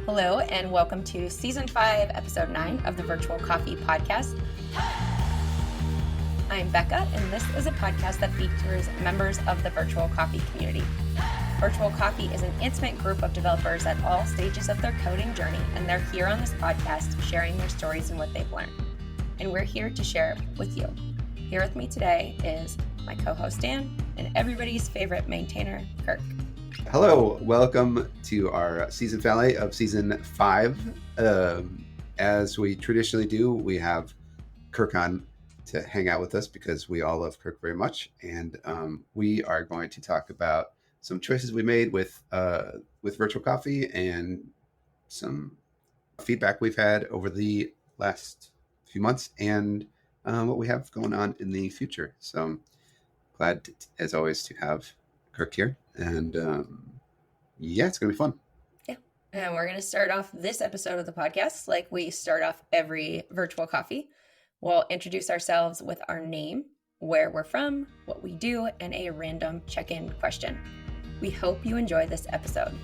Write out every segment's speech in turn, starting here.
Hello, and welcome to Season 5, Episode 9 of the Virtual Coffee Podcast. I'm Bekah, and this is a podcast that features members of the Virtual Coffee community. Virtual Coffee is an intimate group of developers at all stages of their coding journey, and they're here on this podcast sharing their stories and what they've learned. And we're here to share with you. Here with me today is my co-host Dan, and everybody's favorite maintainer, Kirk. Hello, welcome to our season finale of season 5. As we traditionally do, we have Kirk on to hang out with us because we all love Kirk very much, and we are going to talk about some choices we made with Virtual Coffee and some feedback we've had over the last few months and what we have going on in the future. So I'm glad, as always, to have Kirk here, and it's gonna be fun. Yeah, and we're gonna start off this episode of the podcast like we start off every Virtual Coffee. We'll introduce ourselves with our name, where we're from, what we do, and a random check-in question. We hope you enjoy this episode.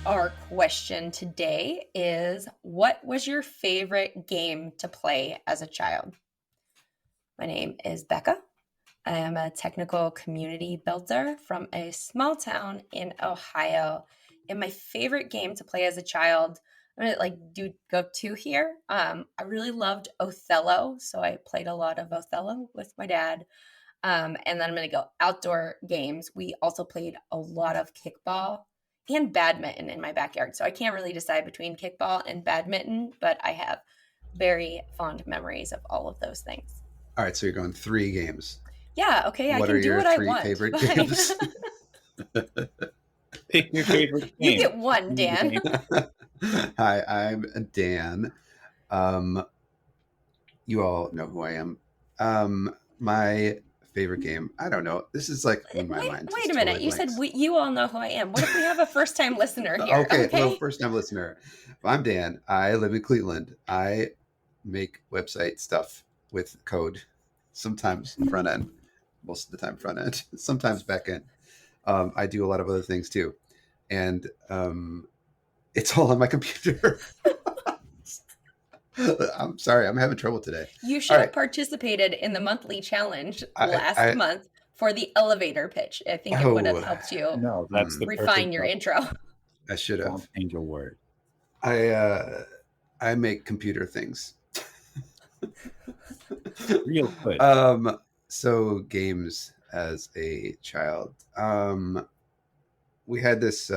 Our question today is, what was your favorite game to play as a child? My name is Bekah. I am a technical community builder from a small town in Ohio. And my favorite game to play as a child, I'm gonna go to here. I really loved Othello, so I played a lot of Othello with my dad. And then I'm gonna go outdoor games. We also played a lot of kickball and badminton in my backyard. So I can't really decide between kickball and badminton, but I have very fond memories of all of those things. All right, so you're going 3 games. Yeah, okay, I can do what I want. What are your 3 favorite games? Pick your favorite game. You get one, Dan. Hi, I'm Dan. You all know who I am. My favorite game, I don't know. This is like in my mind. Wait a minute. Totally you said you all know who I am. What if we have a first-time listener here? Okay, well, first-time listener. I'm Dan. I live in Cleveland. I make website stuff with code, sometimes front end, most of the time front end, sometimes back end. I do a lot of other things too. And it's all on my computer. I'm sorry, I'm having trouble today. You should have participated in the monthly challenge last month for the elevator pitch. I think it would have helped you refine your intro. I should have. Change your word. I make computer things. Real good. So games as a child. We had this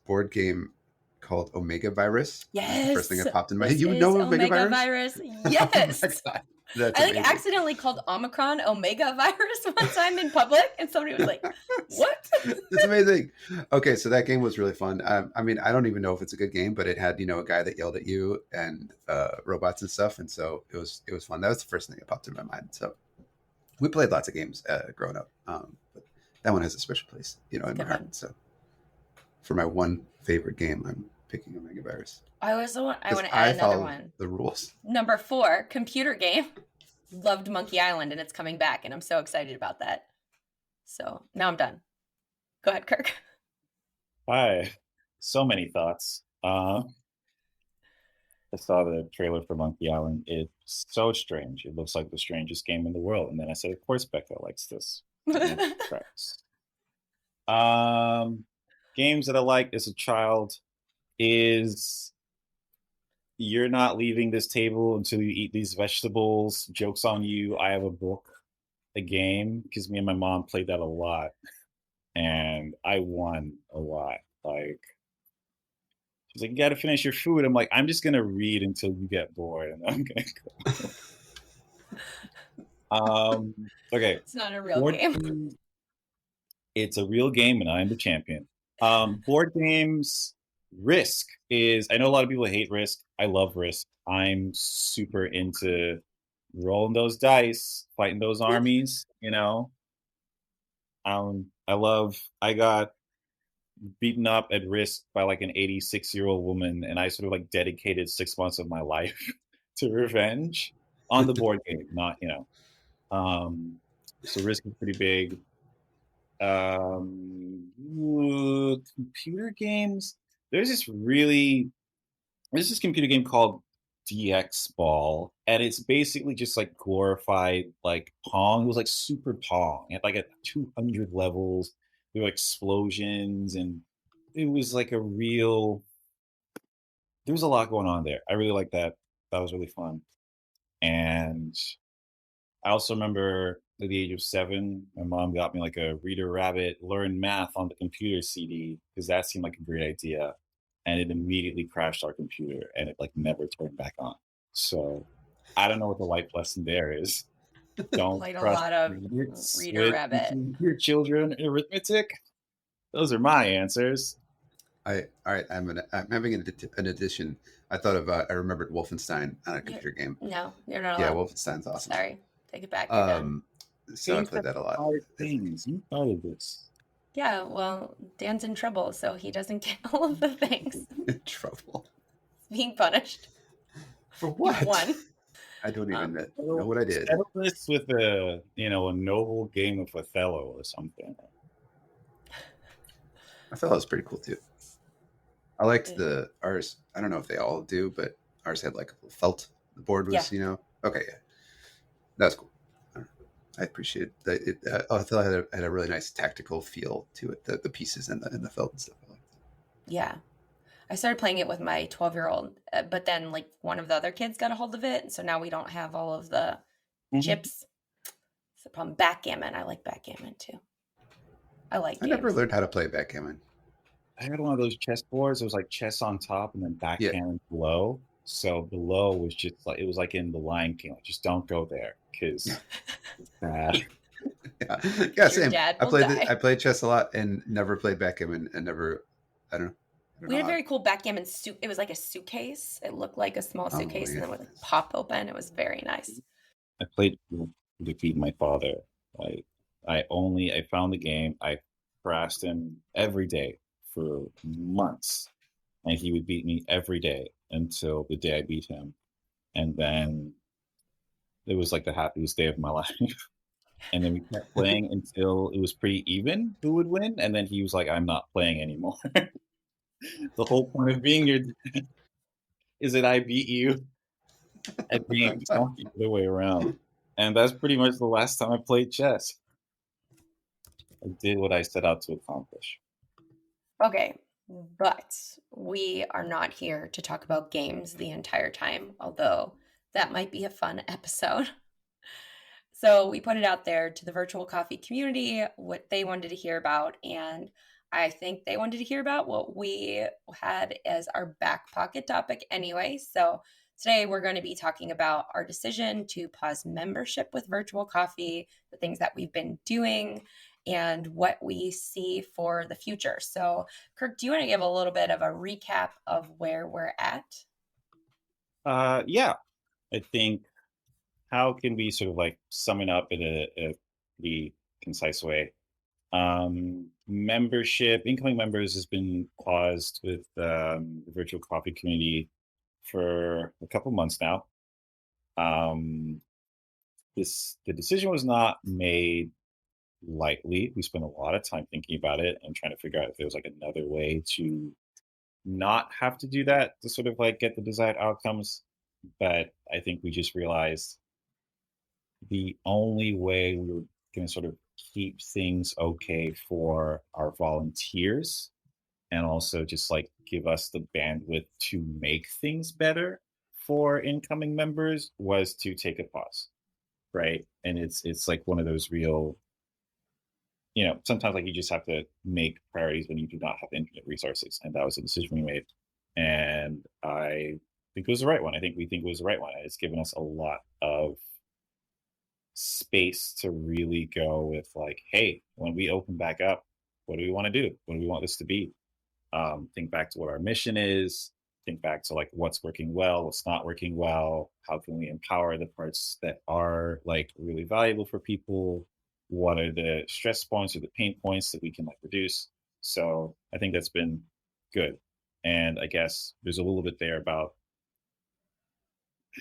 board game called Omega Virus. Yes. The first thing that popped in my head. You know Omega Virus? Yes. Oh my God. I accidentally called Omicron Omega Virus one time in public, and somebody was like, "What?" That's amazing. Okay, so that game was really fun. I mean, I don't even know if it's a good game, but it had a guy that yelled at you and robots and stuff, and so it was fun. That was the first thing that popped in my mind. So we played lots of games growing up, but that one has a special place, in my heart. So for my one favorite game, I'm picking Omega Virus. I want to add another one. The rules. Number 4, computer game. Loved Monkey Island, and it's coming back, and I'm so excited about that. So now I'm done. Go ahead, Kirk. Hi. So many thoughts. I saw the trailer for Monkey Island. It's so strange. It looks like the strangest game in the world. And then I said, of course, Bekah likes this. Games that I liked as a child is you're not leaving this table until you eat these vegetables. Joke's on you. I have a book, a game, because me and my mom played that a lot. And I won a lot. She's like, you got to finish your food. I'm like, I'm just going to read until you get bored. And I'm going to go. Okay. It's not a real game. It's a real game, and I'm the champion. Board games, Risk is, I know a lot of people hate Risk. I love Risk. I'm super into rolling those dice, fighting those armies, I got beaten up at Risk by like an 86-year-old woman, and I sort of like dedicated 6 months of my life to revenge on the board game, not, So Risk is pretty big. Computer games. There's this computer game called DX Ball, and it's basically just like glorified like Pong. It was like super Pong. It had like 200 levels. There were explosions, and it was like a real. There was a lot going on there. I really like that. That was really fun. And I also remember at the age of 7, my mom got me like a Reader Rabbit Learn Math on the computer CD because that seemed like a great idea. And it immediately crashed our computer and it like never turned back on. So I don't know what the life lesson there is. Don't Played a trust lot of readers Reader with Rabbit. your children arithmetic. Those are my answers. All right. I'm having an addition. I thought of. I remembered Wolfenstein on a computer game. No, you're not Yeah, allowed. Wolfenstein's awesome. Sorry, take it back. You're done. So I played that a lot. Things you thought of this. Yeah, well, Dan's in trouble, so he doesn't get all of the things. In trouble Being punished. for what? You won. I don't even know what I did. Settle this with a noble game of Othello or something. Othello's pretty cool too. I liked ours. I don't know if they all do, but ours had like a felt. The board was, okay, yeah, that's cool. I appreciate that. Othello had a really nice tactical feel to it. The pieces and the felt and stuff. Yeah, I started playing it with my 12-year-old, but then like one of the other kids got a hold of it, so now we don't have all of the chips. It's the problem. Backgammon. I like backgammon too. I never learned how to play backgammon. I had one of those chess boards. It was like chess on top and then backgammon below. So below was just like, it was like in The Lion King. Like, just don't go there because it's bad. Yeah, same. I played chess a lot and never played backgammon and never. I don't know. We had a very cool backgammon suit. It was like a suitcase. It looked like a small suitcase, and then would like pop open. It was very nice. I played to defeat my father. I found the game. I harassed him every day for months, and he would beat me every day until the day I beat him, and then it was like the happiest day of my life. And then we kept playing until it was pretty even who would win, and then he was like, "I'm not playing anymore." The whole point of being here is that I beat you at games, not the other way around. And that's pretty much the last time I played chess. I did what I set out to accomplish. Okay, but we are not here to talk about games the entire time, although that might be a fun episode. So we put it out there to the virtual coffee community, what they wanted to hear about, and I think they wanted to hear about what we had as our back pocket topic anyway. So today we're going to be talking about our decision to pause membership with virtual coffee, the things that we've been doing, and what we see for the future. So Kirk, do you want to give a little bit of a recap of where we're at? Yeah, I think how can we sort of like sum it up in a pretty concise way? Membership, incoming members has been paused with the virtual coffee community for a couple months now. The decision was not made lightly. We spent a lot of time thinking about it and trying to figure out if there was like another way to not have to do that to sort of like get the desired outcomes. But I think we just realized the only way we were going to sort of keep things okay for our volunteers and also just like give us the bandwidth to make things better for incoming members was to take a pause, right? And it's like one of those real, sometimes like you just have to make priorities when you do not have infinite resources, and that was a decision we made, and I think it was the right one. I think we think it was the right one. It's given us a lot of space to really go with like, hey, when we open back up, what do we want to do? What do we want this to be? Think back to what our mission is, think back to like what's working well, what's not working well, how can we empower the parts that are like really valuable for people, what are the stress points or the pain points that we can like reduce. So I think that's been good. And I guess there's a little bit there about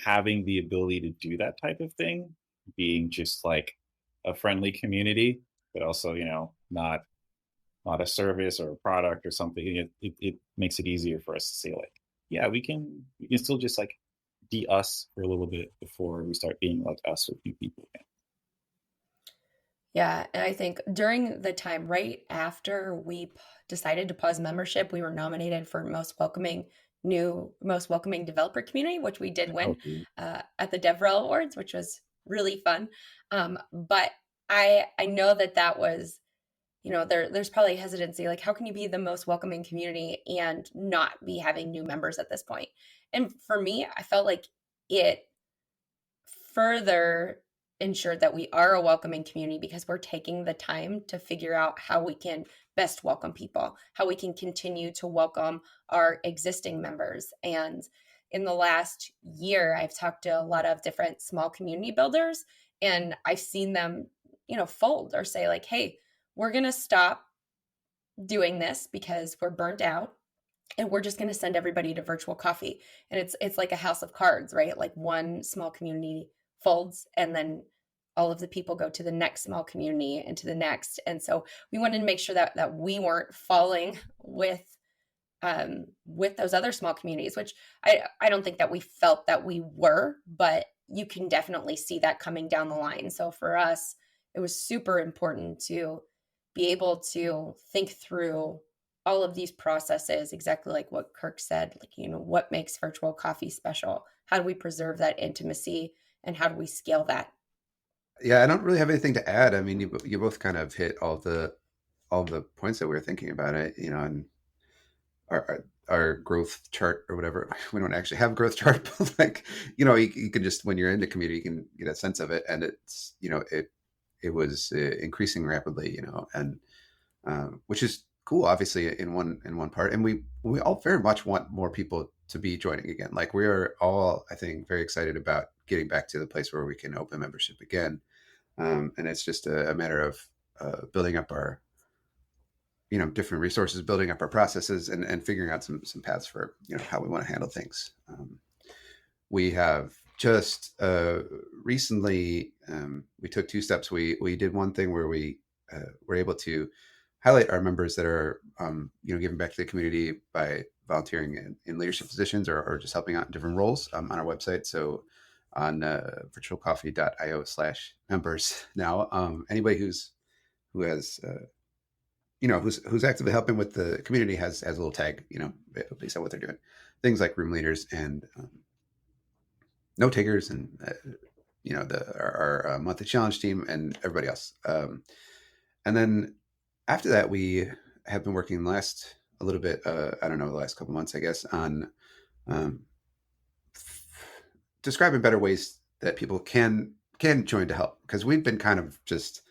having the ability to do that type of thing being just like a friendly community, but also, not a service or a product or something. It makes it easier for us to say like, yeah, we can still just like be us for a little bit before we start being like us with new people again. Yeah, and I think during the time right after decided to pause membership, we were nominated for most welcoming developer community, which we did win Okay. at the DevRel Awards, which was really fun. But I know that was, there's probably hesitancy, like how can you be the most welcoming community and not be having new members at this point? And for me, I felt like it further ensured that we are a welcoming community because we're taking the time to figure out how we can best welcome people, how we can continue to welcome our existing members. And in the last year, I've talked to a lot of different small community builders, and I've seen them, fold or say like, hey, we're going to stop doing this because we're burnt out, and we're just going to send everybody to virtual coffee. And it's like a house of cards, right? Like one small community folds, and then all of the people go to the next small community and to the next. And so we wanted to make sure that we weren't falling with those other small communities, which I don't think that we felt that we were, but you can definitely see that coming down the line. So for us, it was super important to be able to think through all of these processes, exactly like what Kirk said, like, what makes virtual coffee special? How do we preserve that intimacy, and how do we scale that? Yeah, I don't really have anything to add. I mean, you both kind of hit all the points that we were thinking about it, and our growth chart or whatever. We don't actually have a growth chart, but like, you can just, when you're in the community, you can get a sense of it, and it's, it was increasing rapidly, and which is cool, obviously in one part. And we all very much want more people to be joining again. Like we are all, I think, very excited about getting back to the place where we can open membership again. And it's just a matter of building up our, different resources, building up our processes, and figuring out some paths for, how we want to handle things. We have just recently, we took two steps. We did one thing where we were able to highlight our members that are, giving back to the community by volunteering in leadership positions, or just helping out in different roles on our website. So on virtualcoffee.io/members now, anybody who has, who's actively helping with the community has a little tag, based on what they're doing. Things like room leaders and note takers, and our monthly challenge team and everybody else. And then after that, we have been working a little bit, I don't know, the last couple months, I guess, on describing better ways that people can join to help, because we've been kind of just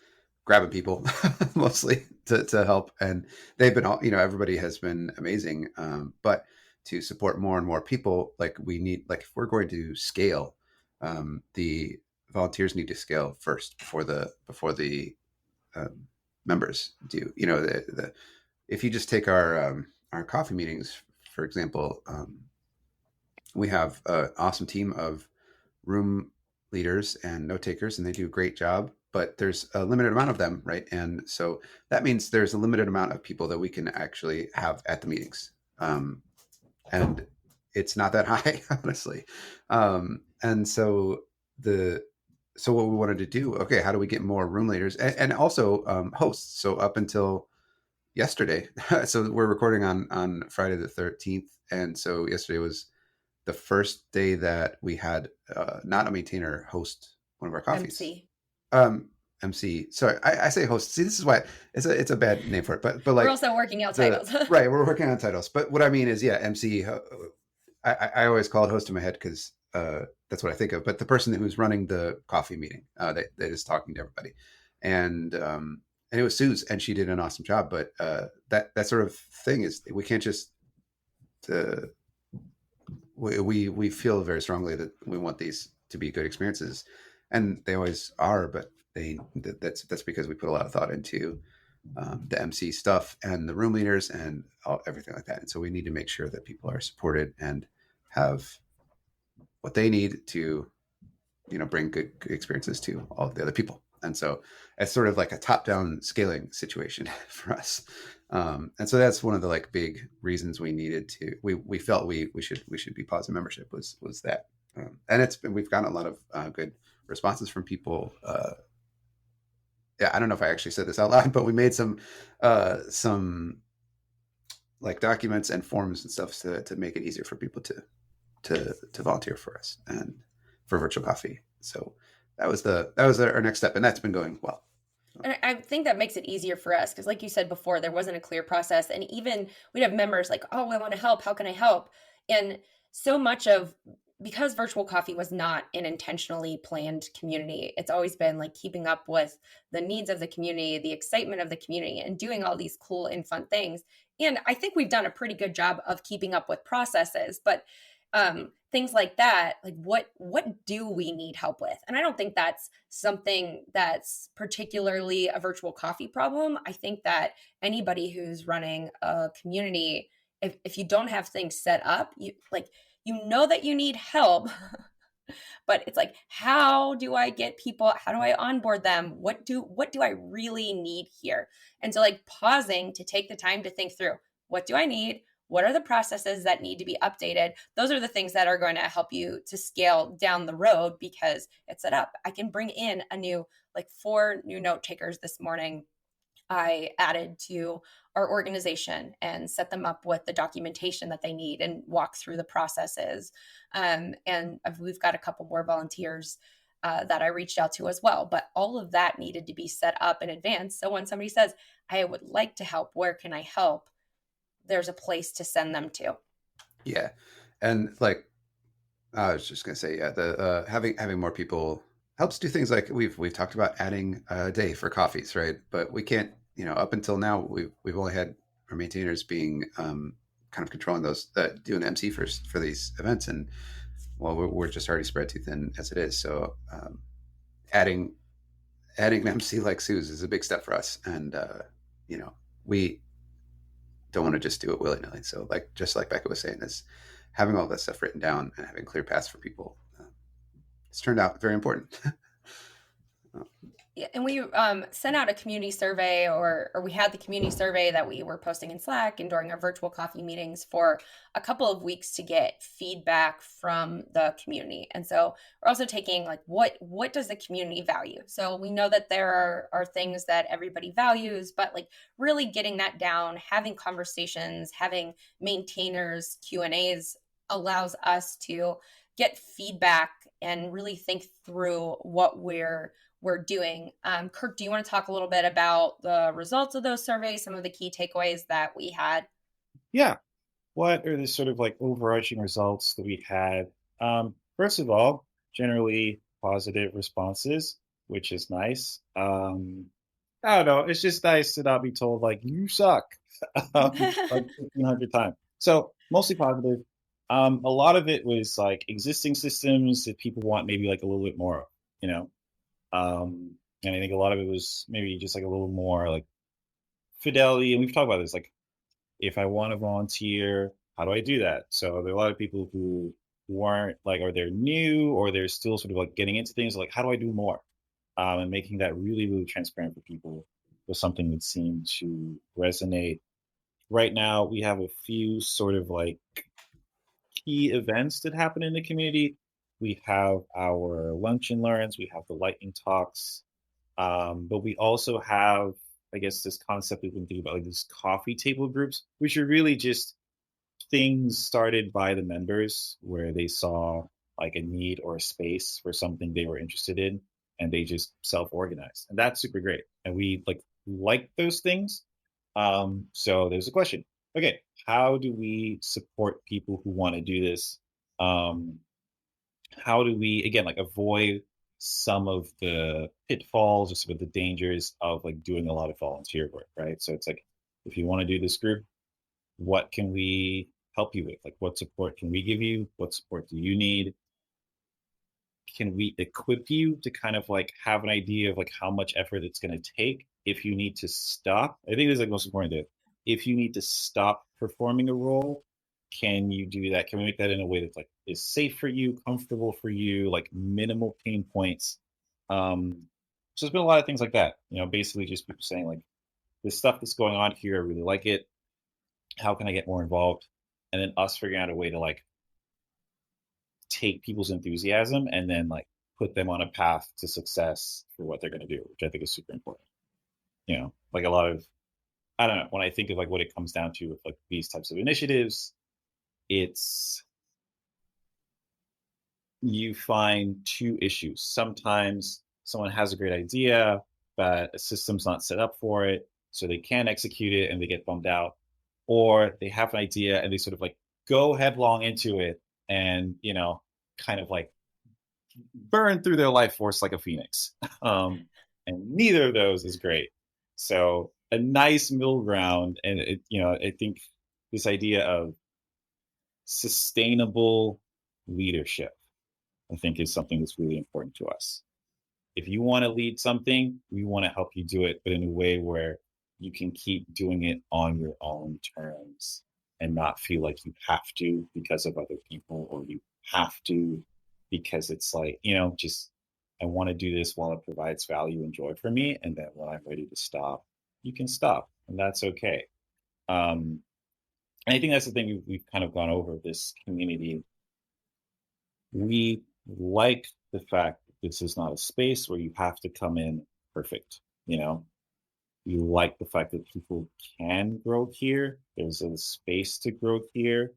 grabbing people mostly to help, and they've been all, everybody has been amazing, but to support more and more people, like we need, like if we're going to scale, the volunteers need to scale first before the members do. If you just take our coffee meetings, for example, we have an awesome team of room leaders and note takers, and they do a great job, but there's a limited amount of them, right? And so that means there's a limited amount of people that we can actually have at the meetings. And it's not that high, honestly. And so what we wanted to do, okay, how do we get more room leaders and also hosts? So up until yesterday, so we're recording on Friday the 13th, and so yesterday was the first day that we had not a maintainer host one of our coffees. MC. Sorry, I say host. See, this is why it's a bad name for it. But like, we're also working out titles. Right, we're working on titles. But what I mean is, yeah, MC. I always call it host in my head because that's what I think of. But the person who's running the coffee meeting, that is talking to everybody, and it was Suze, and she did an awesome job. But that sort of thing is, we can't just. We feel very strongly that we want these to be good experiences, and they always are. But that's because we put a lot of thought into the MC stuff and the room leaders and everything like that. And so we need to make sure that people are supported and have what they need to bring good experiences to all of the other people. And so it's sort of like a top-down scaling situation for us. And so that's one of the like big reasons we needed to we felt we should be pausing membership was that. And we've gotten a lot of good responses from people. Yeah, I don't know if I actually said this out loud, but we made some like documents and forms and stuff to make it easier for people to volunteer for us and for virtual coffee. So that was our next step, and that's been going well. And I think that makes it easier for us because, like you said before, there wasn't a clear process. And even we'd have members like, oh, I want to help. How can I help? And so much of because virtual coffee was not an intentionally planned community, it's always been like keeping up with the needs of the community, the excitement of the community, and doing all these cool and fun things. And I think we've done a pretty good job of keeping up with processes. But things like that, like what do we need help with? And I don't think that's something that's particularly a virtual coffee problem. I think that anybody who's running a community, if you don't have things set up, you know that you need help. But it's like, how do I get people, how do I onboard them, what do I really need here? And so like pausing to take the time to think through, what do I need? What are the processes that need to be updated? Those are the things that are going to help you to scale down the road because it's set up. I can bring in like 4 new note takers this morning. I added to our organization and set them up with the documentation that they need and walk through the processes. And we've got a couple more volunteers that I reached out to as well. But all of that needed to be set up in advance. So when somebody says, I would like to help, where can I help? There's a place to send them to. Yeah. And like, I was just going to say, yeah, the having more people helps do things like we've talked about adding a day for coffees, right? But we can't, up until now, we've only had our maintainers being kind of controlling those, doing the MC for these events. And well, we're just already spread too thin as it is. So adding an MC like Sue's is a big step for us. And, we don't want to just do it willy-nilly. So just like Bekah was saying, is having all that stuff written down and having clear paths for people, it's turned out very important. Yeah, and we sent out a community survey, or we had the community survey that we were posting in Slack and during our virtual coffee meetings for a couple of weeks to get feedback from the community. And so we're also taking like what does the community value? So we know that there are things that everybody values, but like really getting that down, having conversations, having maintainers Q&As allows us to get feedback and really think through what we're doing. Kirk, do you want to talk a little bit about the results of those surveys, some of the key takeaways that we had? Yeah. What are the sort of like overarching results that we had? First of all, generally positive responses, which is nice. I don't know. It's just nice to not be told like you suck like 1,500 times. So mostly positive. A lot of it was like existing systems that people want maybe like a little bit more of, and I think a lot of it was maybe just like a little more like fidelity. And we've talked about this, like if I want to volunteer, how do I do that? So there are a lot of people who weren't like, or they're new, or they're still sort of like getting into things like, how do I do more? And making that really, really transparent for people was something that seemed to resonate. Right now, we have a few sort of like key events that happen in the community. We have our lunch and learns, we have the lightning talks, but we also have, I guess, this concept we've been thinking about, like these coffee table groups, which are really just things started by the members where they saw like a need or a space for something they were interested in, and they just self-organized, and that's super great. And we like those things. So there's a question. Okay, how do we support people who want to do this? How do we again like avoid some of the pitfalls or some of the dangers of like doing a lot of volunteer work, right? So it's like, if you want to do this group, what can we help you with? Like, what support can we give you? What support do you need? Can we equip you to kind of like have an idea of like how much effort it's going to take if you need to stop? I think this is like most important. If you need to stop performing a role, can you do that? Can we make that in a way that's like is safe for you, comfortable for you, like minimal pain points? So there's been a lot of things like that. Basically just people saying like this stuff that's going on here, I really like it. How can I get more involved? And then us figuring out a way to like take people's enthusiasm and then like put them on a path to success for what they're going to do, which I think is super important. Like a lot of, I don't know, when I think of like what it comes down to with like these types of initiatives, it's you find two issues. Sometimes someone has a great idea, but a system's not set up for it, so they can't execute it and they get bummed out. Or they have an idea and they sort of like go headlong into it and, kind of like burn through their life force like a phoenix. And neither of those is great. So a nice middle ground, and I think this idea of sustainable leadership, I think, is something that's really important to us. If you want to lead something, we want to help you do it, but in a way where you can keep doing it on your own terms and not feel like you have to because of other people, or you have to because it's like, just I want to do this while it provides value and joy for me. And then when I'm ready to stop, you can stop, and that's okay. And I think that's the thing we've kind of gone over this community. We like the fact that this is not a space where you have to come in perfect. You like the fact that people can grow here. There's a space to grow here.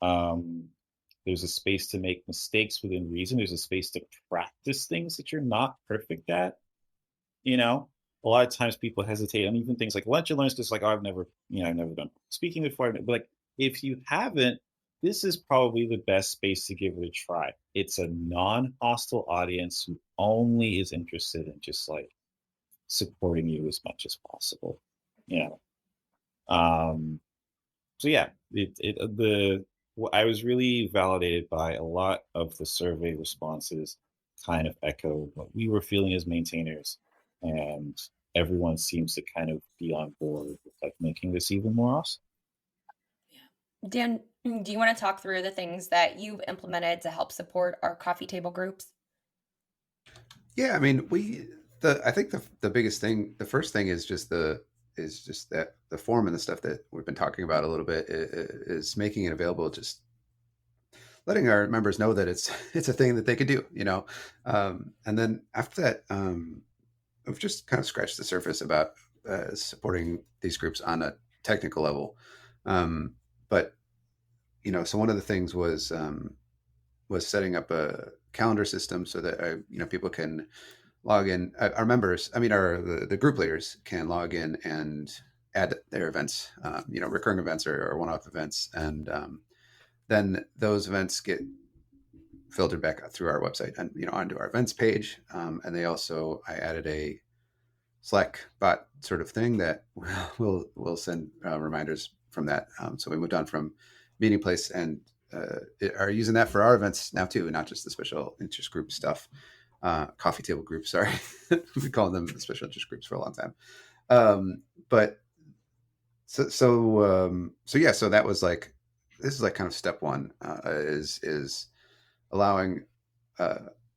There's a space to make mistakes within reason. There's a space to practice things that you're not perfect at. A lot of times people hesitate, and even things like lunch and learn is just like, oh, I've never done speaking before. But like, if you haven't, this is probably the best space to give it a try. It's a non-hostile audience who only is interested in just like supporting you as much as possible. So yeah, I was really validated by a lot of the survey responses kind of echo what we were feeling as maintainers, and everyone seems to kind of be on board with like making this even more awesome. Dan, do you want to talk through the things that you've implemented to help support our coffee table groups? Yeah, I mean, I think the biggest thing, the first thing is just that the form and the stuff that we've been talking about a little bit is making it available, just letting our members know that it's a thing that they could do, and then after that, I've just kind of scratched the surface about supporting these groups on a technical level, but so one of the things was setting up a calendar system so that people can log in. Our members, the group leaders can log in and add their events, recurring events or one-off events, and then those events get filtered back through our website and onto our events page. And I added a Slack bot sort of thing that will send reminders from that. So we moved on from Meeting Place and are using that for our events now too, not just the special interest group stuff. Coffee table groups, sorry. We've been calling them special interest groups for a long time. But yeah, so that was like, this is like kind of step one, is allowing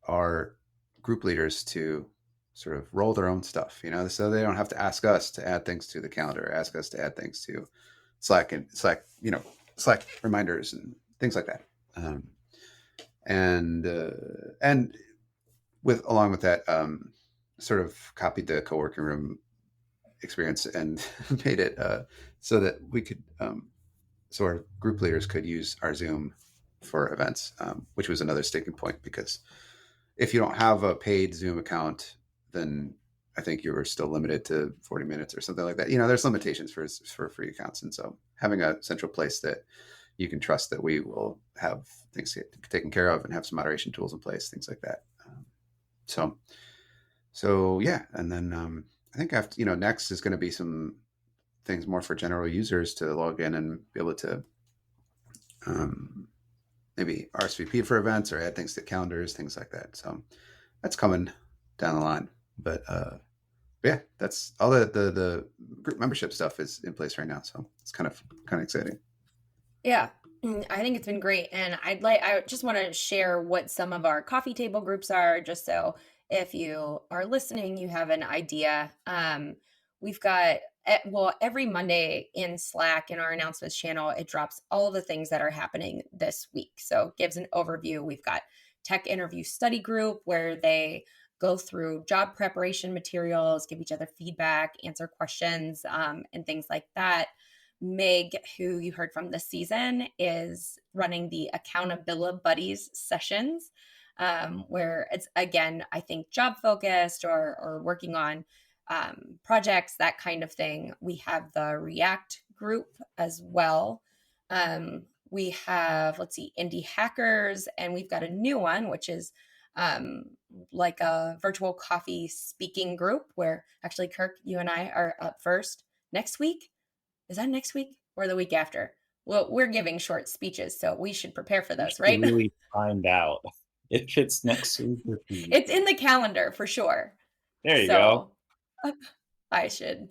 our group leaders to sort of roll their own stuff, so they don't have to ask us to add things to the calendar, ask us to add things to Slack Slack reminders and things like that. And along with that, sort of copied the co-working room experience and made it so that we could, so our group leaders could use our Zoom for events, which was another sticking point, because if you don't have a paid Zoom account, then I think you were still limited to 40 minutes or something like that. There's limitations for free accounts. And so having a central place that you can trust that we will have things taken care of and have some moderation tools in place, things like that. So yeah. And then I think after, next is going to be some things more for general users to log in and be able to maybe RSVP for events or add things to calendars, things like that. So that's coming down the line. But yeah, that's all the group membership stuff is in place right now. So it's kind of exciting. Yeah. I think it's been great. And I just want to share what some of our coffee table groups are, just so if you are listening, you have an idea. We've got, well, every Monday in Slack in our announcements channel, it drops all of the things that are happening this week. So it gives an overview. We've got tech interview study group where they go through job preparation materials, give each other feedback, answer questions, and things like that. Meg, who you heard from this season, is running the Accountability Buddies sessions, where it's, again, I think job focused or working on projects, that kind of thing. We have the React group as well. We have, let's see, Indie Hackers, and we've got a new one, which is like a virtual coffee speaking group where actually, Kirk, you and I are up first next week. Is that next week or the week after? Well, we're giving short speeches, so we should prepare for those, right? Really find out if it's next week or It's in the calendar for sure. There you go. I should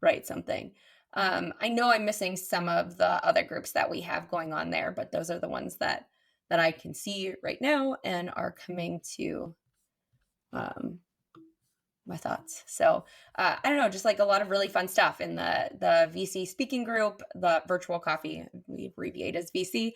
write something. I know I'm missing some of the other groups that we have going on there, but those are the ones that I can see right now and are coming to my thoughts. So I don't know, just like a lot of really fun stuff in the VC speaking group. The virtual coffee, we abbreviate as VC,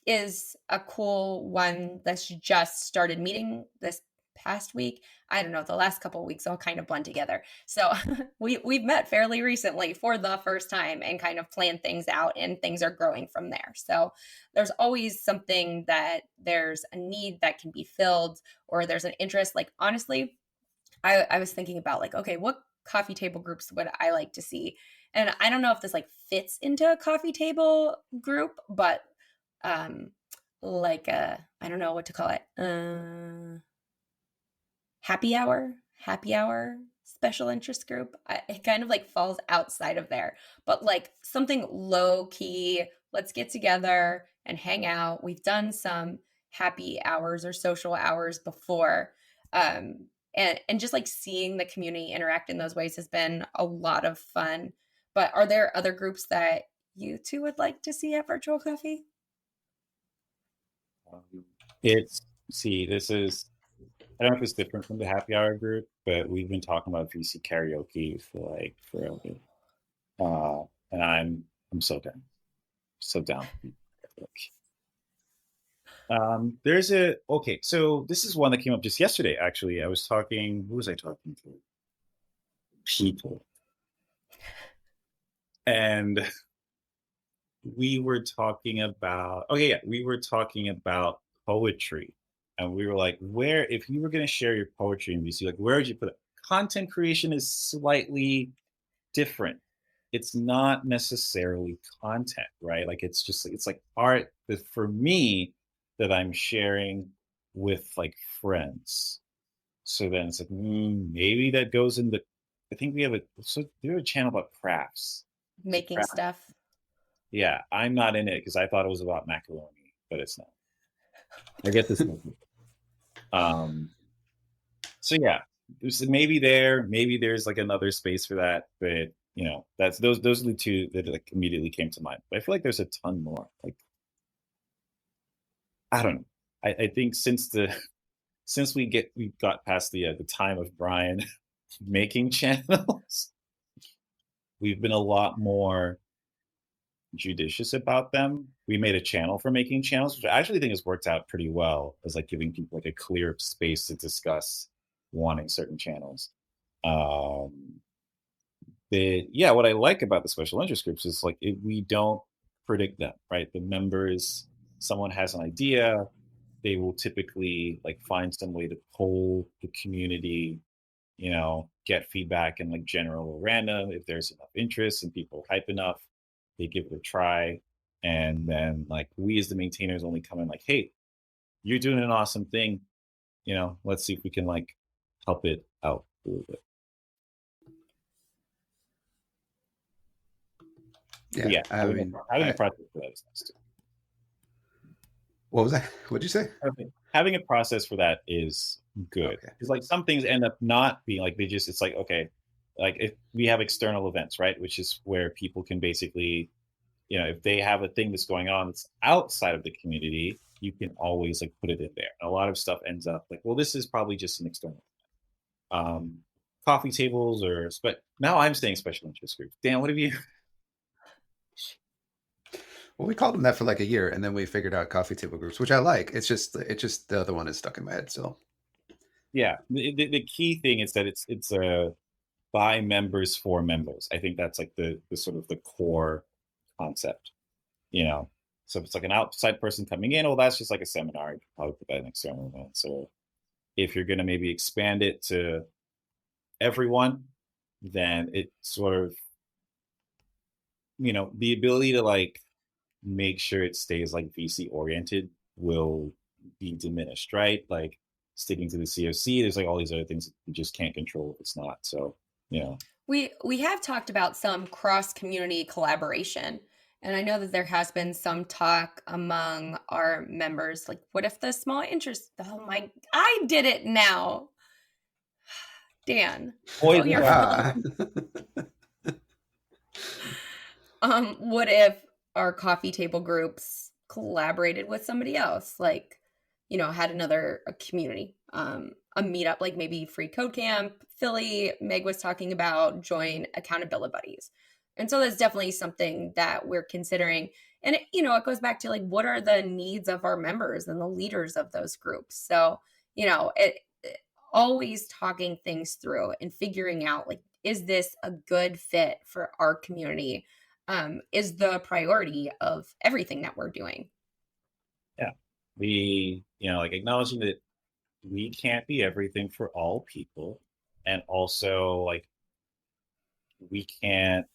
is a cool one that's just started meeting this past week. I don't know, the last couple of weeks all kind of blend together. So we've met fairly recently for the first time and kind of planned things out, and things are growing from there. So there's always something that there's a need that can be filled, or there's an interest. Like, honestly, I was thinking about like, okay, what coffee table groups would I like to see? And I don't know if this like fits into a coffee table group, but like I don't know what to call it. Happy hour special interest group. It kind of like falls outside of there, but like something low key, let's get together and hang out. We've done some happy hours or social hours before. And just like seeing the community interact in those ways has been a lot of fun. But are there other groups that you two would like to see at Virtual Coffee? This is, I don't know if it's different from the happy hour group, but we've been talking about VC karaoke for like forever. And I'm so down. So down. So this is one that came up just yesterday, actually. Who was I talking to? People. And we were talking about poetry. And we were like, if you were going to share your poetry in VC, like, where would you put it? Content creation is slightly different. It's not necessarily content, right? Like, it's like art that for me that I'm sharing with like friends. So then it's like, maybe that goes in I think we have a channel about crafts. Making stuff. Yeah, I'm not in it because I thought it was about macaroni, but it's not. I get this. So yeah, maybe there's like another space for that, but you know, those are the two that like immediately came to mind. But I feel like there's a ton more. Like, I don't know. I think since we got past the time of Brian making channels, we've been a lot more judicious about them. We made a channel for making channels, which I actually think has worked out pretty well, as like giving people like a clear space to discuss wanting certain channels. What I like about the special interest groups is like we don't predict them, right? The members, someone has an idea, they will typically like find some way to poll the community, you know, get feedback in like general or random. If there's enough interest and people hype enough, they give it a try. And then like we as the maintainers only come in like, hey, you're doing an awesome thing, you know, let's see if we can like help it out a little bit. Having a process for that is nice too. What was that? What'd you say? Having a process for that is good. Because like some things end up not being like it's like, okay, like if we have external events, right? Which is where people can basically, if they have a thing that's going on that's outside of the community, you can always like put it in there. And a lot of stuff ends up like, well, this is probably just an external um, coffee tables but now I'm saying special interest groups. Dan, what have you? Well, we called them that for like a year, and then we figured out coffee table groups, which I like. It's just the other one is stuck in my head still. Yeah, the key thing is that it's a by members for members. I think that's like the sort of the core concept. you know. So if it's like an outside person coming in, well, that's just like a seminar. You could probably put that in external event. So if you're going to maybe expand it to everyone, then it sort of, the ability to like make sure it stays like VC oriented will be diminished, right? Like sticking to the COC, there's like all these other things that you just can't control if it's not. So, We have talked about some cross community collaboration, and I know that there has been some talk among our members, like, what if the small interest? Oh my! I did it now, Dan. Boy, Your Ah. what if our coffee table groups collaborated with somebody else, like, had a community, a meetup, like maybe Free Code Camp, Philly, Meg was talking about, join Accountability Buddies. And so that's definitely something that we're considering. And it goes back to like, what are the needs of our members and the leaders of those groups? So, always talking things through and figuring out, like, is this a good fit for our community? Is the priority of everything that we're doing. Yeah. We, like acknowledging that we can't be everything for all people. And also like we can't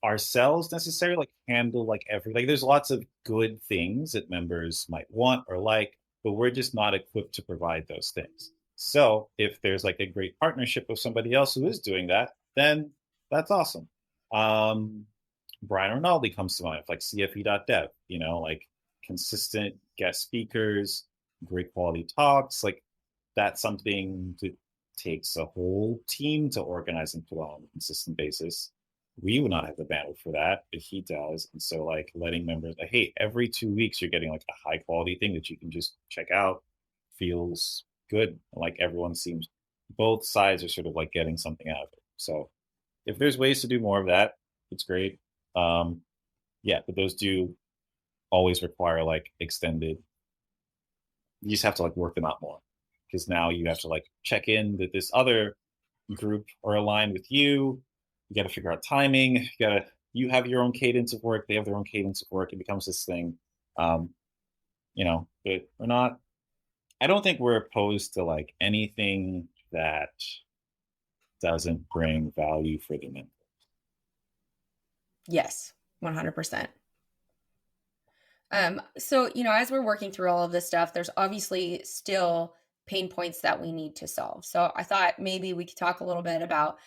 ourselves necessarily like handle like there's lots of good things that members might want or like, but we're just not equipped to provide those things. So if there's like a great partnership with somebody else who is doing that, then that's awesome. Brian Rinaldi comes to mind, like CFE.dev, like consistent guest speakers, great quality talks. Like that's something that takes a whole team to organize and put on a consistent basis. We would not have the bandwidth for that, but he does. And so like letting members like, hey, every 2 weeks you're getting like a high quality thing that you can just check out feels good. Like everyone seems, both sides are sort of like getting something out of it. So if there's ways to do more of that, it's great. But those do always require like extended, you just have to like work them out more, because now you have to like check in that this other group are aligned with you. You got to figure out timing. You have your own cadence of work. They have their own cadence of work. It becomes this thing. But we're not, I don't think we're opposed to like anything that doesn't bring value for the members. Yes, 100%. So, as we're working through all of this stuff, there's obviously still pain points that we need to solve. So I thought maybe we could talk a little bit about,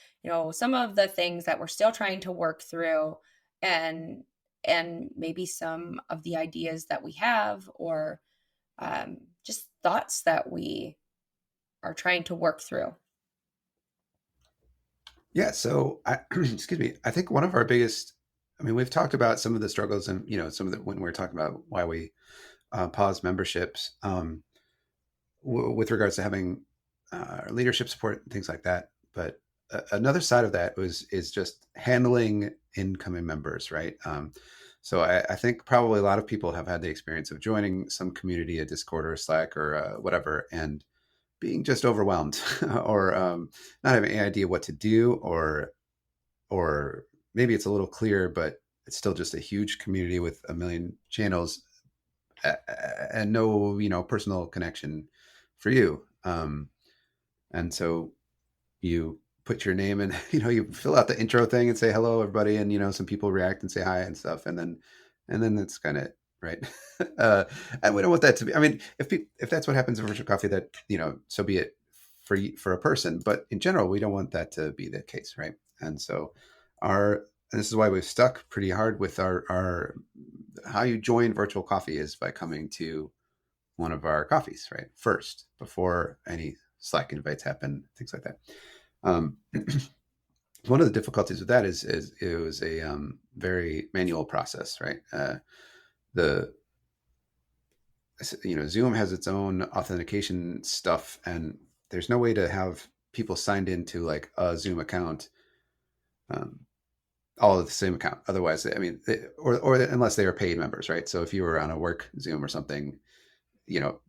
some of the things that we're still trying to work through, and maybe some of the ideas that we have, or just thoughts that we are trying to work through. Yeah. So, excuse me. I think one of our biggest, we've talked about some of the struggles and, some of the, when we're talking about why we pause memberships with regards to having leadership support and things like that. But another side of that is just handling incoming members, right? So I think probably a lot of people have had the experience of joining some community, a Discord or a Slack or whatever, and being just overwhelmed or not having any idea what to do, or maybe it's a little clear, but it's still just a huge community with a million channels and no, personal connection for you. And so you put your name in, you fill out the intro thing and say hello, everybody, and some people react and say hi and stuff, and then that's kind of it, right? And we don't want that to be. If that's what happens in virtual coffee, that so be it for a person. But in general, we don't want that to be the case, right? And so and this is why we've stuck pretty hard with our how you join virtual coffee is by coming to one of our coffees, right? First, before any Slack invites happen, things like that. one of the difficulties with that is it was a very manual process, right? The Zoom has its own authentication stuff, and there's no way to have people signed into like a Zoom account, um, all of the same account. Otherwise, I mean, or unless they are paid members, right? So if you were on a work Zoom or something,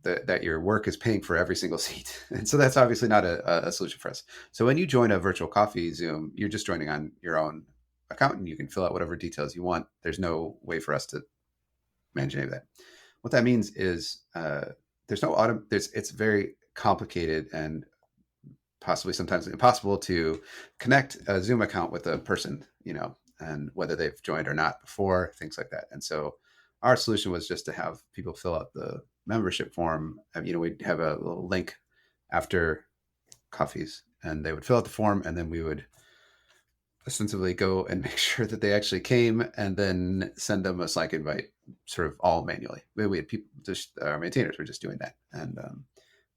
that your work is paying for every single seat, and so that's obviously not a solution for us. So when you join a virtual coffee Zoom, you're just joining on your own account, and you can fill out whatever details you want. There's no way for us to manage any of that. What that means is there's no it's very complicated and possibly sometimes impossible to connect a Zoom account with a person, and whether they've joined or not before, things like that. And so our solution was just to have people fill out the membership form. We'd have a little link after coffees, and they would fill out the form, and then we would ostensibly go and make sure that they actually came, and then send them a Slack invite, sort of all manually. We had people, just our maintainers were just doing that, and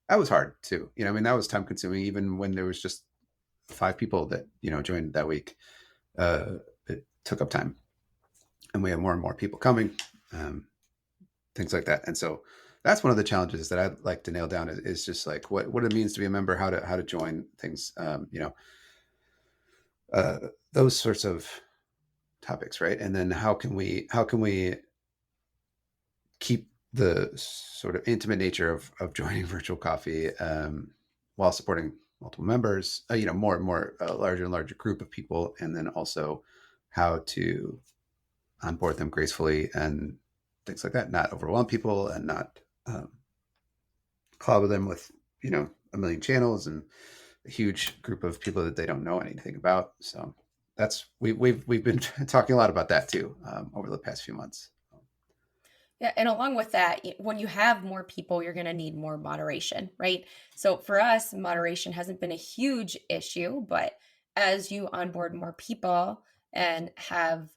that was hard too. That was time consuming, even when there was just 5 people that joined that week. It took up time, and we had more and more people coming, things like that. And so that's one of the challenges that I'd like to nail down is just like what it means to be a member, how to join things, those sorts of topics, right? And then how can we keep the sort of intimate nature of joining virtual coffee, while supporting multiple members, more and more, a larger and larger group of people, and then also how to onboard them gracefully and things like that, not overwhelm people and not clobber them with a million channels and a huge group of people that they don't know anything about. So that's we've been talking a lot about that too, over the past few months. Yeah, and along with that, when you have more people, you're going to need more moderation, right? So for us, moderation hasn't been a huge issue, but as you onboard more people and have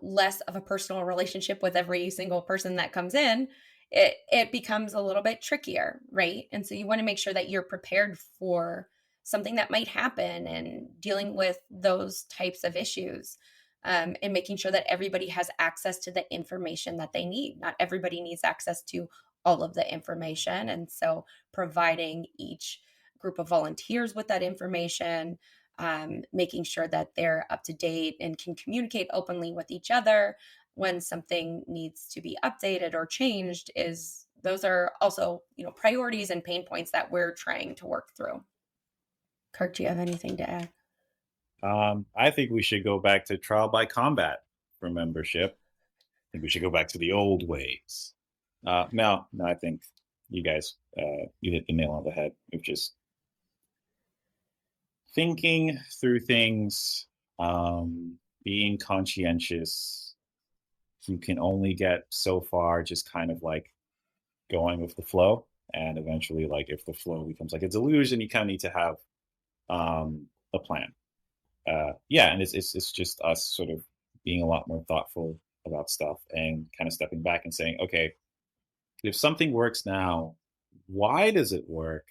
less of a personal relationship with every single person that comes in, it becomes a little bit trickier, right? And so you want to make sure that you're prepared for something that might happen and dealing with those types of issues. And making sure that everybody has access to the information that they need. Not everybody needs access to all of the information. And so providing each group of volunteers with that information, making sure that they're up to date and can communicate openly with each other when something needs to be updated or changed, those are also, priorities and pain points that we're trying to work through. Kirk, do you have anything to add? I think we should go back to trial by combat for membership. I think we should go back to the old ways. No, I think you guys, you hit the nail on the head of just thinking through things, being conscientious. You can only get so far just kind of like going with the flow. And eventually, like if the flow becomes like a delusion, you kind of need to have a plan. And it's just us sort of being a lot more thoughtful about stuff and kind of stepping back and saying, okay, if something works now, why does it work?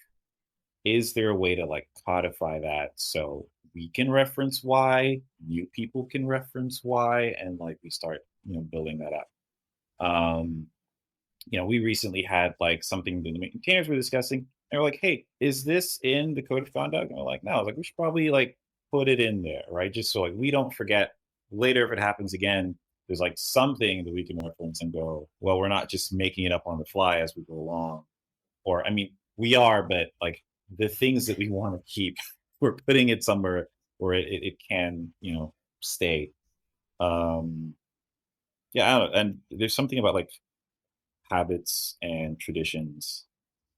Is there a way to like codify that so we can reference why, new people can reference why, and like we start, building that up. We recently had like something the maintainers were discussing. And we're like, hey, is this in the code of conduct? And we're like, no. I was like, we should probably like put it in there, right? Just so like we don't forget later if it happens again. There's like something that we can reference and go, well, we're not just making it up on the fly as we go along. Or I mean, we are, but like the things that we want to keep, we're putting it somewhere where it can, stay. I don't know. And there's something about like habits and traditions.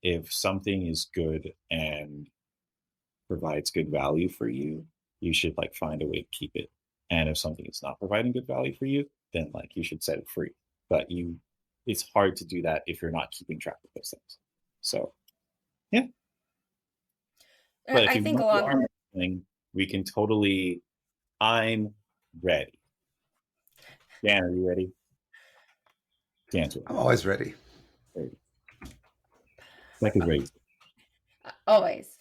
If something is good and provides good value for you, you should like find a way to keep it. And if something is not providing good value for you, then like you should set it free. But it's hard to do that if you're not keeping track of those things. So yeah. But if I you think want the along armor thing, we can totally. I'm ready. Dan, are you ready? Dan's ready. I'm always ready. Beck is ready. always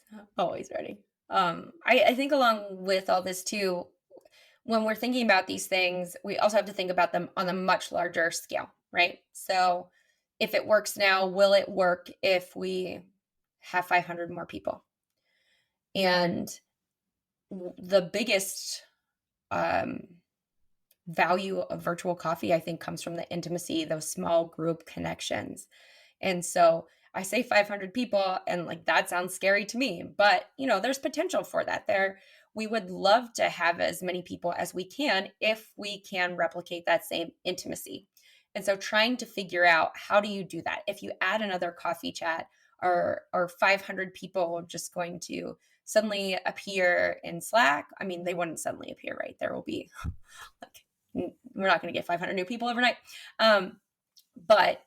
ready. I think along with all this too, when we're thinking about these things, we also have to think about them on a much larger scale, right? So if it works now, will it work if we have 500 more people? And the biggest um, value of virtual coffee, I think, comes from the intimacy, those small group connections. And so I say 500 people, and like that sounds scary to me, but there's potential for that there. We would love to have as many people as we can if we can replicate that same intimacy. And so trying to figure out, how do you do that? If you add another coffee chat, or 500 people just going to suddenly appear in Slack? I mean, they wouldn't suddenly appear, right? There will be like, we're not going to get 500 new people overnight. But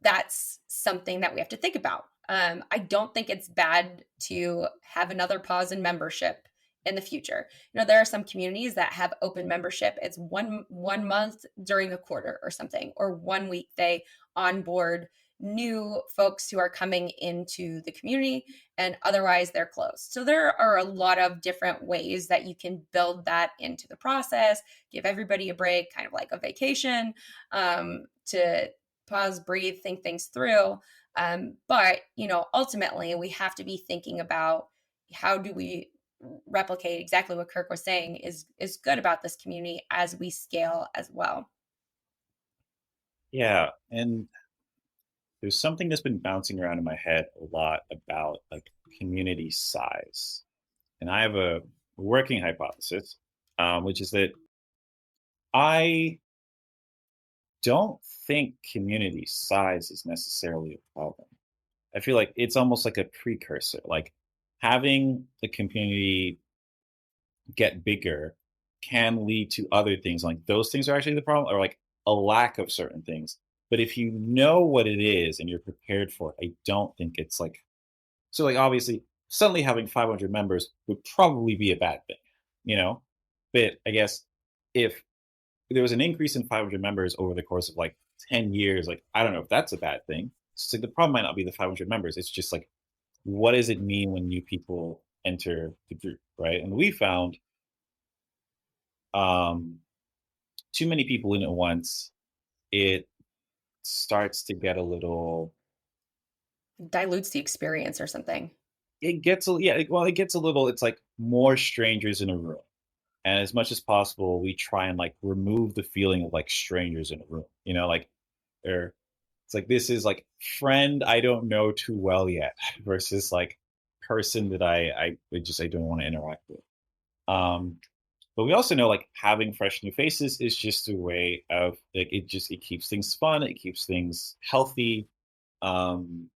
that's something that we have to think about. I don't think it's bad to have another pause in membership in the future. There are some communities that have open membership. It's one month during a quarter or something, or 1 week they onboard new folks who are coming into the community, and otherwise they're closed. So there are a lot of different ways that you can build that into the process, give everybody a break, kind of like a vacation, to pause, breathe, think things through. But ultimately we have to be thinking about, how do we replicate exactly what Kirk was saying is good about this community as we scale as well. Yeah, and there's something that's been bouncing around in my head a lot about like community size. And I have a working hypothesis, which is that I don't think community size is necessarily a problem. I feel like it's almost like a precursor. Like having the community get bigger can lead to other things. Like those things are actually the problem, or like a lack of certain things. But if you know what it is and you're prepared for it, I don't think it's like, so like obviously suddenly having 500 members would probably be a bad thing, you know? But I guess if there was an increase in 500 members over the course of like 10 years, like I don't know if that's a bad thing. So the problem might not be the 500 members. It's just like, what does it mean when new people enter the group, right? And we found um, too many people in at once, it starts to get a little, Dilutes the experience or something. it gets a, yeah, well, it gets a little, it's like more strangers in a room. And as much as possible, we try and like remove the feeling of like strangers in a room, like they're, it's like, this is like friend I don't know too well yet versus like person that I don't want to interact with. Um, but we also know like having fresh new faces is just a way of like, it keeps things fun, it keeps things healthy. Um,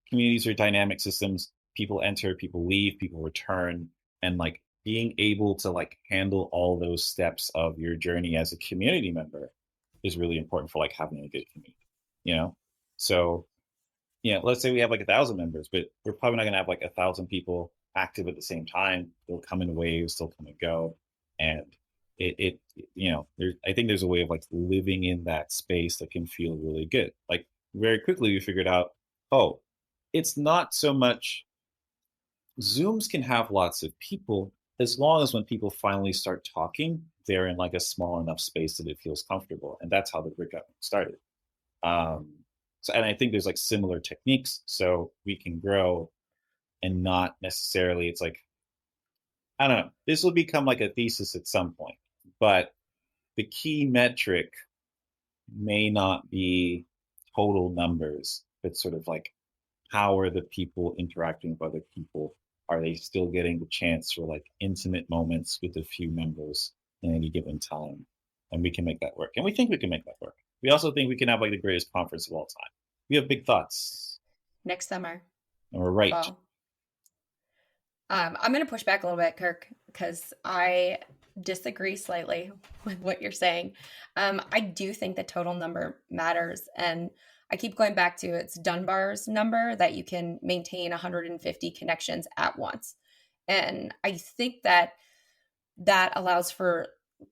Communities are dynamic systems. People enter, people leave, people return, and like being able to like handle all those steps of your journey as a community member is really important for like having a good community, you know? So, let's say we have like 1,000 members, but we're probably not gonna have like 1,000 people active at the same time. They'll come in waves, they'll come and go. And I think there's a way of like living in that space that can feel really good. Like very quickly we figured out, oh, it's not so much Zooms can have lots of people as long as when people finally start talking, they're in like a small enough space that it feels comfortable. And that's how the breakout started. And I think there's like similar techniques so we can grow and not necessarily, it's like, I don't know, this will become like a thesis at some point, but the key metric may not be total numbers, but sort of like, how are the people interacting with other people? Are they still getting the chance for like intimate moments with a few members in any given time? And we can make that work. And we think we can make that work. We also think we can have like the greatest conference of all time. We have big thoughts. Next summer. And we're right. Fall. I'm going to push back a little bit, Kirk, because I disagree slightly with what you're saying. I do think the total number matters. And I keep going back to it's Dunbar's number that you can maintain 150 connections at once. And I think that allows for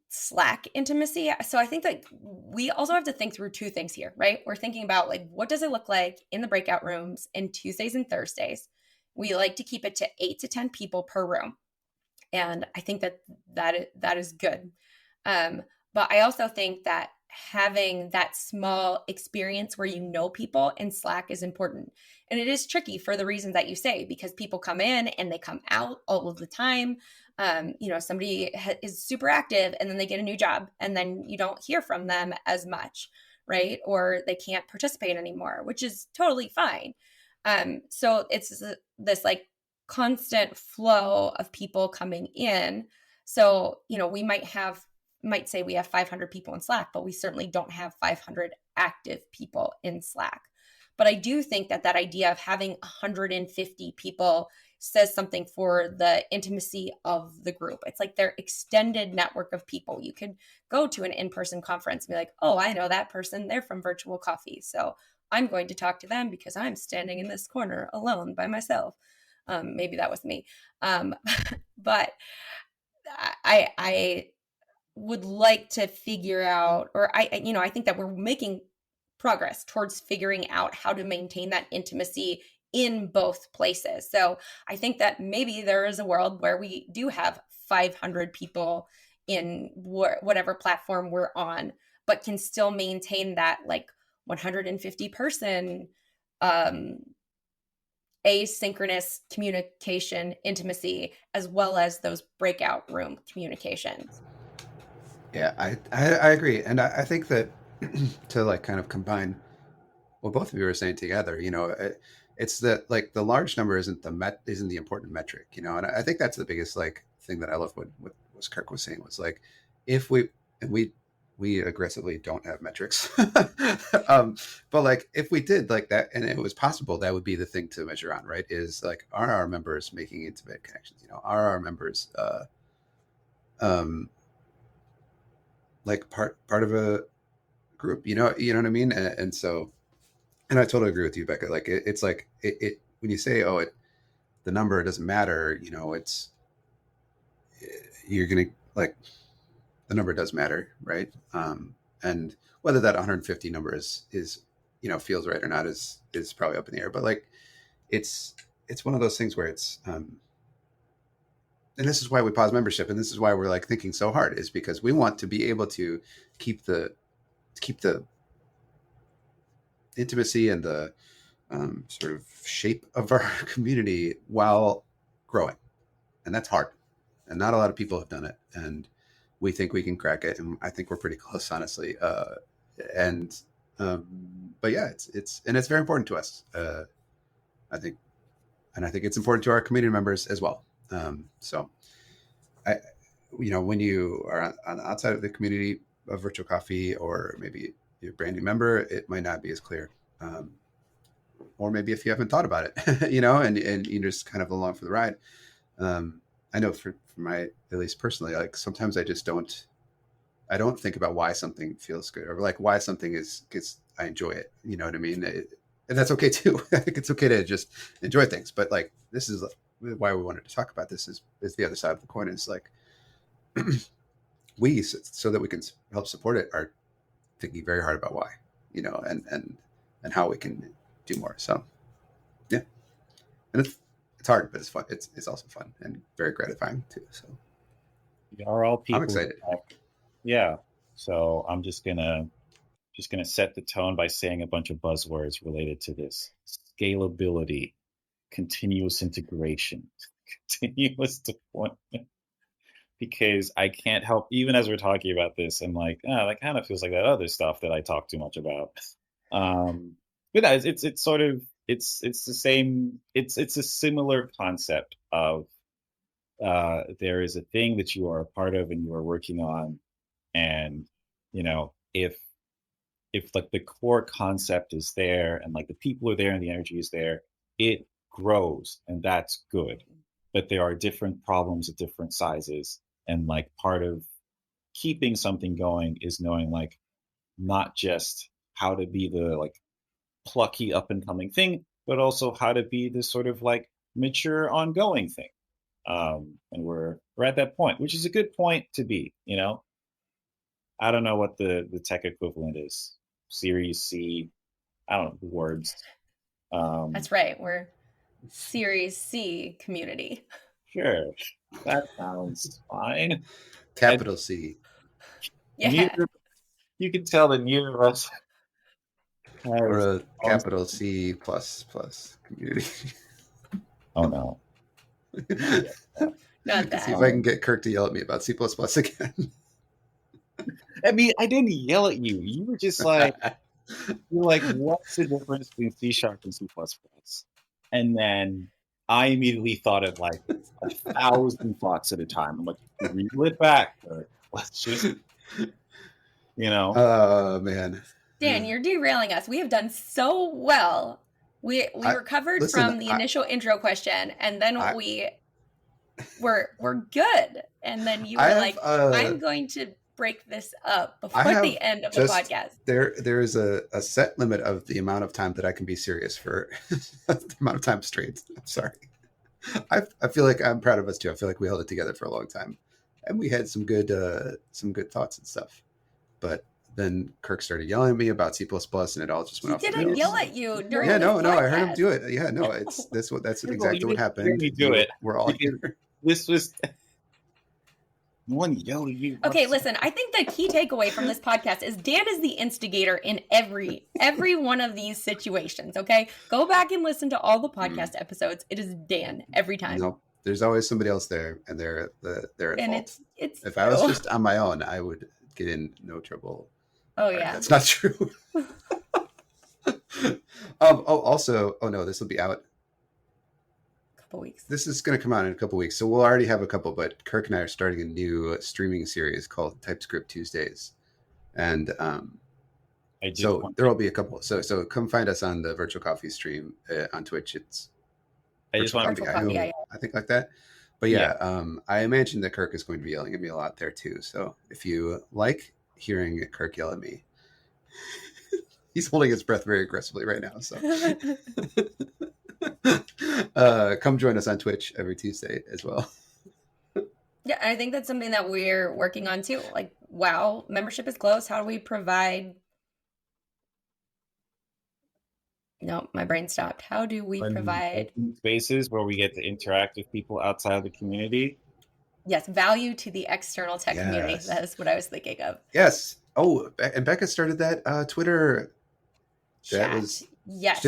Slack intimacy. So I think that we also have to think through two things here, right? We're thinking about like, what does it look like in the breakout rooms in Tuesdays and Thursdays? We like to keep it to 8 to 10 people per room. And I think that is good. But I also think that having that small experience where you know people in Slack is important. And it is tricky for the reasons that you say, because people come in and they come out all of the time. Somebody is super active and then they get a new job and then you don't hear from them as much, right? Or they can't participate anymore, which is totally fine. So it's this like constant flow of people coming in. So, we might say we have 500 people in Slack, but we certainly don't have 500 active people in Slack. But I do think that idea of having 150 people says something for the intimacy of the group. It's like their extended network of people. You could go to an in-person conference and be like, oh, I know that person. They're from Virtual Coffee. So I'm going to talk to them because I'm standing in this corner alone by myself. Maybe that was me. But I would like to figure out, or I think that we're making progress towards figuring out how to maintain that intimacy in both places. So I think that maybe there is a world where we do have 500 people in whatever platform we're on, but can still maintain that like 150 person asynchronous communication intimacy, as well as those breakout room communications. Yeah, I agree, and I think that to like kind of combine what both of you are saying together, it's that like the large number isn't the important metric, and I think that's the biggest like thing that I love what Kirk was saying was like if we aggressively don't have metrics, but like if we did like that and it was possible, that would be the thing to measure on, right? Is like are our members making intimate connections? Are our members um like part of a group? You know what I mean? And so, and I totally agree with you, Bekah. Like it's like it when you say, oh, the number doesn't matter, it's you're gonna like the number does matter, right? And whether that 150 number is feels right or not is probably up in the air. But like it's one of those things where it's and this is why we pause membership, and this is why we're like thinking so hard, is because we want to be able to keep the intimacy and the sort of shape of our community while growing, and that's hard, and not a lot of people have done it, and we think we can crack it, and I think we're pretty close, honestly. And but yeah, it's very important to us. I think, and I think it's important to our community members as well. So, when you are on the outside of the community of Virtual Coffee, or maybe you're a brand new member, it might not be as clear. Or maybe if you haven't thought about it, and you're just kind of along for the ride. I know for my, at least personally, like sometimes I don't think about why something feels good, or like why something I enjoy it. You know what I mean? And that's okay too. I think it's okay to just enjoy things, but like, this is why we wanted to talk about this is the other side of the coin, is like, so that we can help support it, are thinking very hard about why, and how we can do more. So yeah, and it's hard, but it's fun. It's also fun and very gratifying too. So We are all people. I'm excited. Yeah. So I'm just gonna set the tone by saying a bunch of buzzwords related to this: scalability, continuous integration, continuous deployment. Because I can't help, even as we're talking about this, I'm like, that kind of feels like that other stuff that I talk too much about. But it's sort of it's the same. It's a similar concept of there is a thing that you are a part of and you are working on, and if like the core concept is there and like the people are there and the energy is there, it grows, and that's good. But there are different problems at different sizes, and like part of keeping something going is knowing like not just how to be the like plucky up and coming thing, but also how to be this sort of like mature ongoing thing. And we're at that point, which is a good point to be. I don't know what the tech equivalent is. Series C, I don't know the words. That's right. Series C community. Sure, that sounds fine. Capital C. Yeah. Neither, you can tell that neither of us Or has. a capital C plus community. Oh no. Not To see that. if I can get Kirk to yell at me about C again. I mean, I didn't yell at you. You were just like, you're like, what's the difference between C# and C++? And then I immediately thought of like 1,000 thoughts at a time. I'm like, reel it back. Or let's just, Oh man. Dan, you're derailing us. We have done so well. We recovered listen, from the initial intro question, and then we're good. And then you were like, I'm going to break this up before the end of the podcast. There is a set limit of the amount of time that I can be serious for. The amount of time straight. I'm sorry. I feel like I'm proud of us too. I feel like we held it together for a long time, and we had some good thoughts and stuff. But then Kirk started yelling at me about C++, and it all just went off the rails. He didn't yell at you during this podcast. I heard him do it. Yeah, no, that's exactly what happened. You do it. We're all here. This was one yell at you. Okay, listen, I think the key takeaway from this podcast is Dan is the instigator in every one of these situations, okay? Go back and listen to all the podcast episodes. It is Dan every time. No, there's always somebody else there, and they're at and fault. It's if I was just on my own, I would get in no trouble. Oh yeah. That's not true. No, this will be out couple weeks. This is going to come out in a couple weeks, so we'll already have a couple. But Kirk and I are starting a new streaming series called TypeScript Tuesdays, and so there will be a couple. So come find us on the Virtual Coffee stream on Twitch. It's I just want to I think like that. But I imagine that Kirk is going to be yelling at me a lot there too. So if you like hearing Kirk yell at me, he's holding his breath very aggressively right now. So. Come join us on Twitch every Tuesday as well. Yeah, I think that's something that we're working on too. Like, wow, membership is closed. How do we provide? No, my brain stopped. How do we provide spaces where we get to interact with people outside of the community? Yes, value to the external tech community. That is what I was thinking of. Yes. Oh, and Bekah started that Twitter. Chat. That was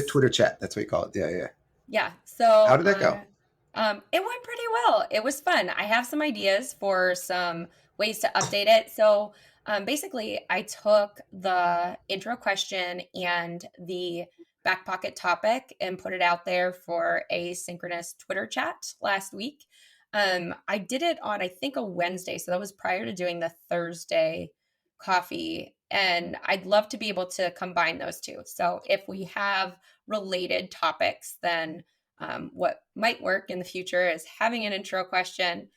Twitter chat. That's what you call it. Yeah. Yeah. So how did that go? It went pretty well. It was fun. I have some ideas for some ways to update it. So basically, I took the intro question and the back pocket topic and put it out there for a synchronous Twitter chat last week. I did it on, I think, a Wednesday. So that was prior to doing the Thursday coffee. And I'd love to be able to combine those two. So if we have related topics, then what might work in the future is having an intro question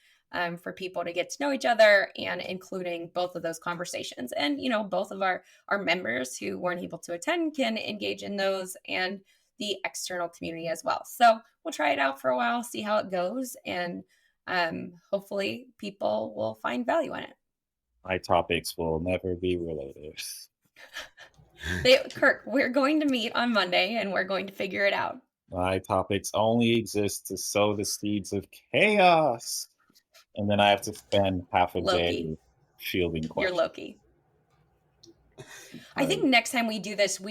for people to get to know each other and including both of those conversations. And, both of our members who weren't able to attend can engage in those and the external community as well. So we'll try it out for a while, see how it goes. And hopefully people will find value in it. My topics will never be related. Kirk, we're going to meet on Monday and we're going to figure it out. My topics only exist to sow the seeds of chaos. And then I have to spend half a day fielding questions. You're Loki. I think next time we do this,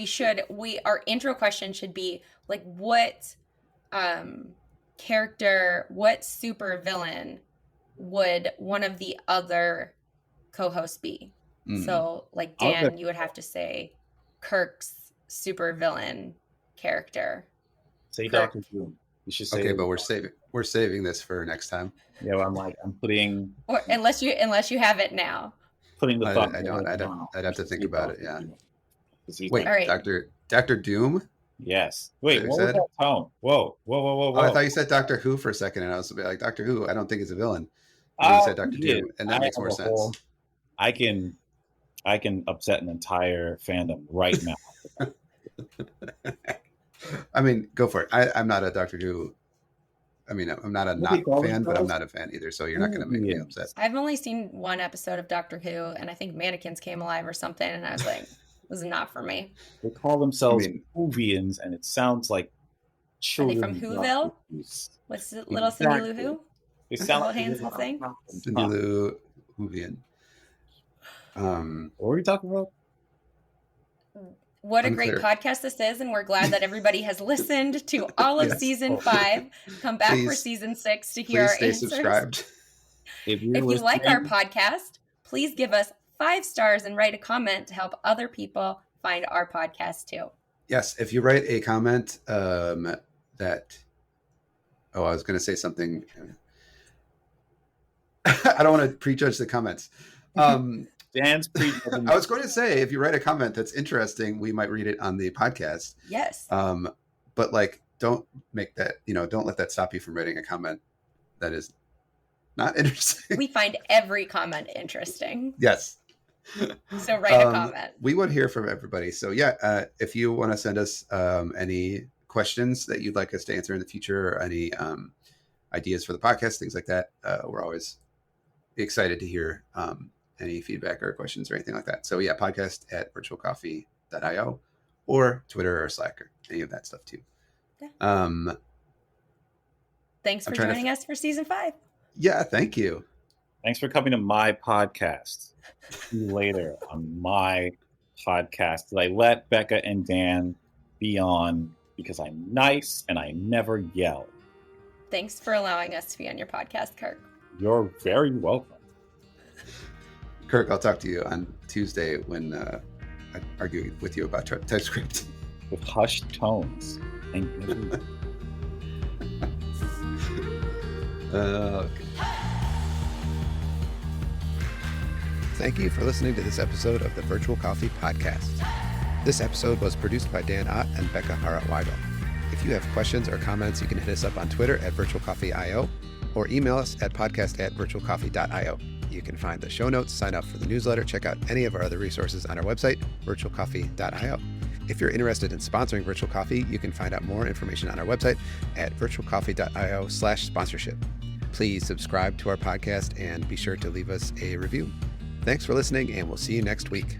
our intro question should be like, what character, what super villain would one of the other co-hosts be? So like Dan, you would have to say Kirk's super villain character. Say Kirk. Dr. Doom. You should say. Okay, but we're saving this for next time. Yeah, I'm putting. Or unless you have it now. Putting the thought. I'd have to think about it. Yeah. Wait, all right. Dr. Doom. Yes. Wait, what was that tone? Whoa. Oh, I thought you said Doctor Who for a second, and I was like, Doctor Who. I don't think he's a villain. You said Dr. Doom, and that makes more sense. I can upset an entire fandom right now. I mean, go for it. I'm not a Doctor Who. I mean, I'm not a fan, but I'm not a fan either. So you're not going to make me upset. I've only seen one episode of Doctor Who, and I think mannequins came alive or something, and I was like, this is not for me. They call themselves Whovians, and it sounds like Are they from Whoville? What's the little Cindy Lou Who? They sound Little like handsome thing. Cindy Lou Whovian. What were we talking about? What a Unclear. great podcast this is, and we're glad that everybody has listened to all of Yes. season 5. Come back for Please- season 6 to hear Please our stay answers. subscribed. If If you like our podcast, please give us 5 stars and write a comment to help other people find our podcast too. Yes, if you write a comment I was going to say something. I don't want to prejudge the comments. Dan's I was going to say, if you write a comment that's interesting, we might read it on the podcast. Yes. But like, don't make that, don't let that stop you from writing a comment that is not interesting. We find every comment interesting. Yes. So write a comment. We would hear from everybody. So yeah, if you want to send us any questions that you'd like us to answer in the future, or any ideas for the podcast, things like that, we're always excited to hear any feedback or questions or anything like that. So yeah, podcast@virtualcoffee.io or Twitter or Slack or any of that stuff too. Yeah. Thanks for joining us for season 5. Yeah, thank you. Thanks for coming to my podcast. See you later on my podcast that I let Bekah and Dan be on because I'm nice and I never yell. Thanks for allowing us to be on your podcast, Kirk. You're very welcome. Kirk, I'll talk to you on Tuesday when I argue with you about TypeScript. With hushed tones. Thank you. Okay. Thank you for listening to this episode of the Virtual Coffee Podcast. This episode was produced by Dan Ott and Bekah Hawrot Weigel. If you have questions or comments, you can hit us up on Twitter @virtualcoffee.io or email us at podcast@virtualcoffee.io. You can find the show notes, sign up for the newsletter, check out any of our other resources on our website, virtualcoffee.io. If you're interested in sponsoring Virtual Coffee, you can find out more information on our website at virtualcoffee.io/sponsorship. Please subscribe to our podcast and be sure to leave us a review. Thanks for listening, and we'll see you next week.